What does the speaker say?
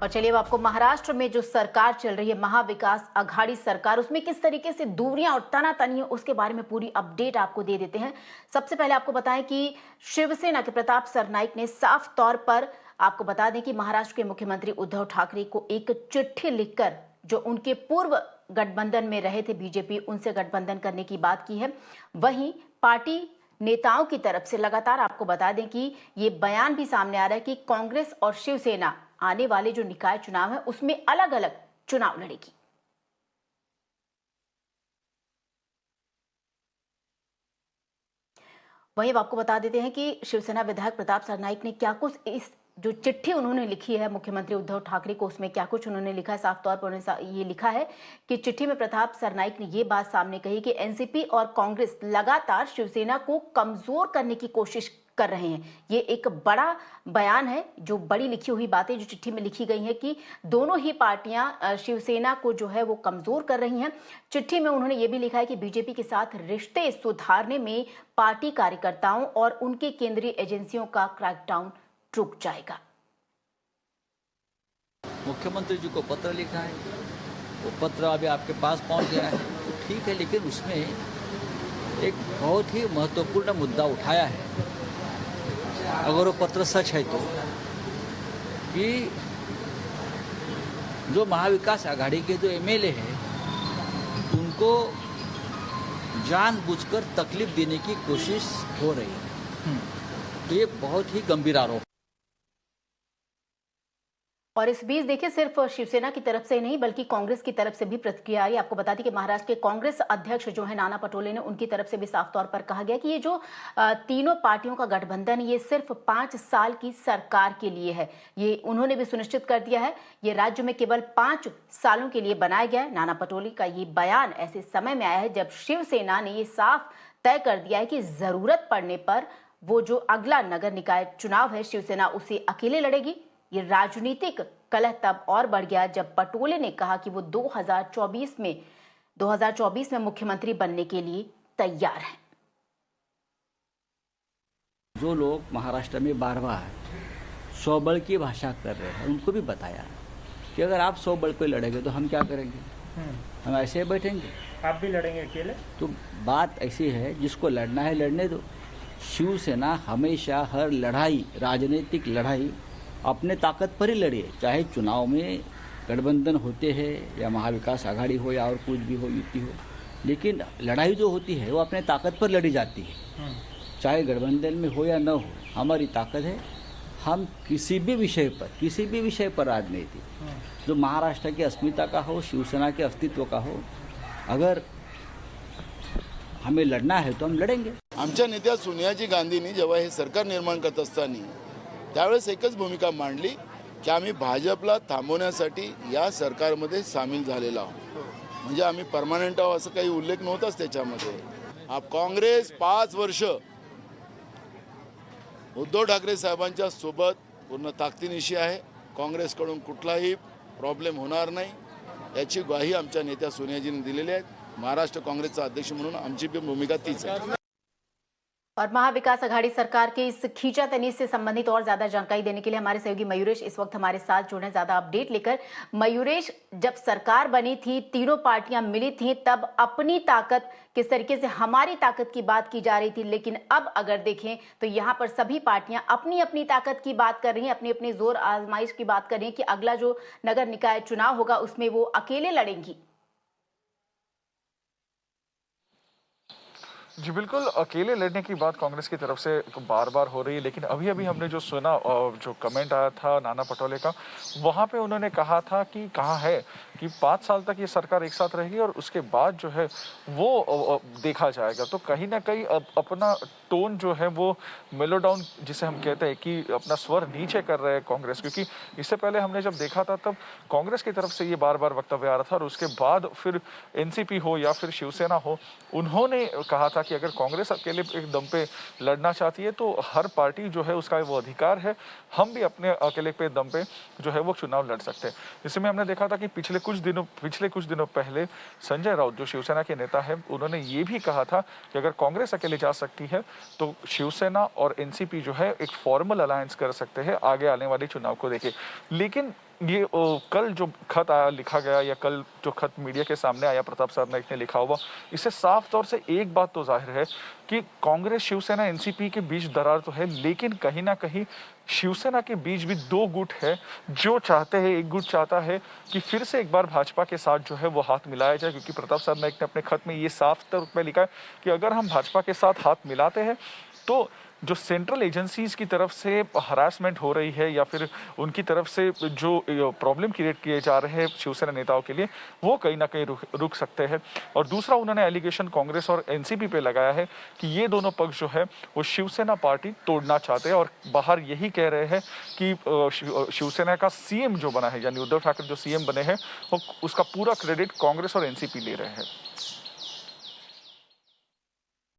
और चलिए अब आपको महाराष्ट्र में जो सरकार चल रही है, महाविकास आघाड़ी सरकार, उसमें किस तरीके से दूरियां और तनातनी है उसके बारे में पूरी अपडेट आपको दे देते हैं। सबसे पहले आपको बताएं कि शिवसेना के प्रताप सरनाईक ने साफ तौर पर आपको बता दें कि महाराष्ट्र के मुख्यमंत्री उद्धव ठाकरे को एक चिट्ठी लिखकर जो उनके पूर्व गठबंधन में रहे थे बीजेपी, उनसे गठबंधन करने की बात की है। वहीं पार्टी नेताओं की तरफ से लगातार आपको बता दें कि ये बयान भी सामने आ रहा है कि कांग्रेस और शिवसेना आने वाले जो निकाय चुनाव है उसमें अलग अलग चुनाव लड़ेगी। वहीं अब आपको बता देते हैं कि शिवसेना विधायक प्रताप सरनाईक ने क्या कुछ इस जो चिट्ठी उन्होंने लिखी है मुख्यमंत्री उद्धव ठाकरे को, उसमें क्या कुछ उन्होंने लिखा है। साफ तौर पर उन्होंने ये लिखा है कि चिट्ठी में प्रताप सरनाईक ने ये बात सामने कही कि एनसीपी और कांग्रेस लगातार शिवसेना को कमजोर करने की कोशिश कर रहे हैं। ये एक बड़ा बयान है, जो बड़ी लिखी हुई बातें जो चिट्ठी में लिखी गई है कि दोनों ही पार्टियां शिवसेना को जो है वो कमजोर कर रही हैं। चिट्ठी में उन्होंने ये भी लिखा है कि बीजेपी के साथ रिश्ते सुधारने में पार्टी कार्यकर्ताओं और उनके केंद्रीय एजेंसियों का क्रैकडाउन रुक जाएगा। मुख्यमंत्री जी को पत्र लिखा है, वो पत्र अभी आपके पास पहुंच गया है, तो ठीक है, लेकिन उसमें एक बहुत ही महत्वपूर्ण मुद्दा उठाया है, अगर वो पत्र सच है तो, कि जो महाविकास आघाड़ी के जो एमएलए हैं उनको जानबूझकर तकलीफ देने की कोशिश हो रही है। तो ये बहुत ही गंभीर आरोप। और इस बीच देखिए, सिर्फ शिवसेना की तरफ से नहीं बल्कि कांग्रेस की तरफ से भी प्रतिक्रिया आई। आपको बता दें कि महाराष्ट्र के कांग्रेस अध्यक्ष जो है नाना पटोले ने, उनकी तरफ से भी साफ तौर पर कहा गया कि ये जो तीनों पार्टियों का गठबंधन ये सिर्फ 5 साल की सरकार के लिए है। ये उन्होंने भी सुनिश्चित कर दिया है, ये राज्य में केवल 5 सालों के लिए बनाया गया है। नाना पटोले का ये बयान ऐसे समय में आया है जब शिवसेना ने ये साफ तय कर दिया है कि जरूरत पड़ने पर वो जो अगला नगर निकाय चुनाव है शिवसेना उसे अकेले लड़ेगी। ये राजनीतिक कलह तब और बढ़ गया जब पटोले ने कहा कि वो 2024 में मुख्यमंत्री बनने के लिए तैयार हैं। जो लोग महाराष्ट्र में बारवा है, स्वबल की भाषा कर रहे हैं, उनको भी बताया कि अगर आप स्वबल पे लड़ेंगे तो हम क्या करेंगे, हम ऐसे ही बैठेंगे, आप भी लड़ेंगे अकेले। तो बात ऐसी है, जिसको लड़ना है लड़ने दो। शिवसेना हमेशा हर लड़ाई, राजनीतिक लड़ाई अपने ताकत पर ही लड़ी है, चाहे चुनाव में गठबंधन होते हैं या महाविकास आघाड़ी हो या और कुछ भी हो, युति हो, लेकिन लड़ाई जो होती है वो अपने ताकत पर लड़ी जाती है, चाहे गठबंधन में हो या न हो। हमारी ताकत है, हम किसी भी विषय पर राजनीति जो महाराष्ट्र की अस्मिता का हो, शिवसेना के अस्तित्व का हो, अगर हमें लढना है तो हम लढेंगे। आमच्या नेत्या सोनियाजी गांधींनी जेव्हा हे सरकार निर्माण करत असताना त्यावेळेस एकच भूमिका मांडली की आम्ही भाजपला थांबवण्यासाठी या सरकारमध्ये सामील झालेलो आहोत। म्हणजे आम्ही परमनंट आहोत असं काही उल्लेख नव्हताच त्याच्यामध्ये। काँग्रेस 5 वर्ष उद्धव ठाकरे साहेबांच्या सोबत पूर्ण ताकदीनिशी आहे। काँग्रेसकडून कुठलाही प्रॉब्लेम होणार नाही याची ग्वाही आमच्या नेत्या सोनियाजींनी दिलेली आहे। महाराष्ट्र काँग्रेसचा अध्यक्ष म्हणून आमची भी भूमिका तीच आहे। और महाविकास आघाड़ी सरकार के इस खींचातानी से संबंधित और ज्यादा जानकारी देने के लिए हमारे सहयोगी मयूरेश इस वक्त हमारे साथ जुड़े, ज्यादा अपडेट लेकर। मयूरेश, जब सरकार बनी थी, तीनों पार्टियां मिली थी, तब अपनी ताकत किस तरीके से, हमारी ताकत की बात की जा रही थी, लेकिन अब अगर देखें तो यहां पर सभी पार्टियां अपनी अपनी ताकत की बात कर रही हैं, अपनी अपनी जोर आजमाइश की बात कर रही हैं कि अगला जो नगर निकाय चुनाव होगा उसमें वो अकेले लड़ेंगी। जी बिल्कुल, अकेले लड़ने की बात कांग्रेस की तरफ से बार बार हो रही है, लेकिन अभी अभी हमने जो सुना, जो कमेंट आया था नाना पटोले का, वहाँ पे उन्होंने कहा था कि कहा है कि 5 साल तक ये सरकार एक साथ रहेगी और उसके बाद जो है वो देखा जाएगा। तो कहीं ना कहीं अपना टोन जो है वो मेलो डाउन, जिसे हम कहते हैं कि अपना स्वर नीचे कर रहे हैं कांग्रेस, क्योंकि इससे पहले हमने जब देखा था तब कांग्रेस की तरफ से ये बार बार वक्तव्य आ रहा था और उसके बाद फिर एनसीपी हो या फिर शिवसेना हो, उन्होंने कहा था कि अगर कांग्रेस अकेले एक दम पे लड़ना चाहती है तो हर पार्टी जो है उसका वो अधिकार है, हम भी अपने अकेले पे दम पे जो है वो चुनाव लड़ सकते हैं। इसमें हमने देखा था कि पिछले कुछ दिनों पहले संजय राउत जो शिवसेना के नेता है, उन्होंने ये भी कहा था कि अगर कांग्रेस अकेले जा सकती है तो शिवसेना और एनसीपी जो है एक फॉर्मल अलायंस कर सकते हैं आगे आने वाले चुनाव को देखे। लेकिन ये कल जो खत आया लिखा गया या कल जो खत मीडिया के सामने आया प्रताप सरनाईक ने लिखा हुआ, इससे साफ तौर से एक बात तो जाहिर है कि कांग्रेस शिवसेना एनसीपी के बीच दरार तो है, लेकिन कहीं ना कहीं शिवसेना के बीच भी दो गुट है जो चाहते हैं, एक गुट चाहता है कि फिर से एक बार भाजपा के साथ जो है वो हाथ मिलाया जाए, क्योंकि प्रताप सरनाईक ने अपने खत में ये साफ तौर पर लिखा है कि अगर हम भाजपा के साथ हाथ मिलाते हैं तो जो सेंट्रल एजेंसीज की तरफ से हरासमेंट हो रही है या फिर उनकी तरफ से जो प्रॉब्लम क्रिएट किए जा रहे हैं शिवसेना नेताओं के लिए, वो कहीं ना कहीं रुक सकते हैं। और दूसरा उन्होंने एलिगेशन कांग्रेस और एनसीपी पे लगाया है कि ये दोनों पक्ष जो है वो शिवसेना पार्टी तोड़ना चाहते हैं और बाहर यही कह रहे हैं कि शिवसेना का सीएम जो बना है यानी उद्धव ठाकरे जो सीएम बने हैं वो उसका पूरा क्रेडिट कांग्रेस और एनसीपी ले रहे हैं।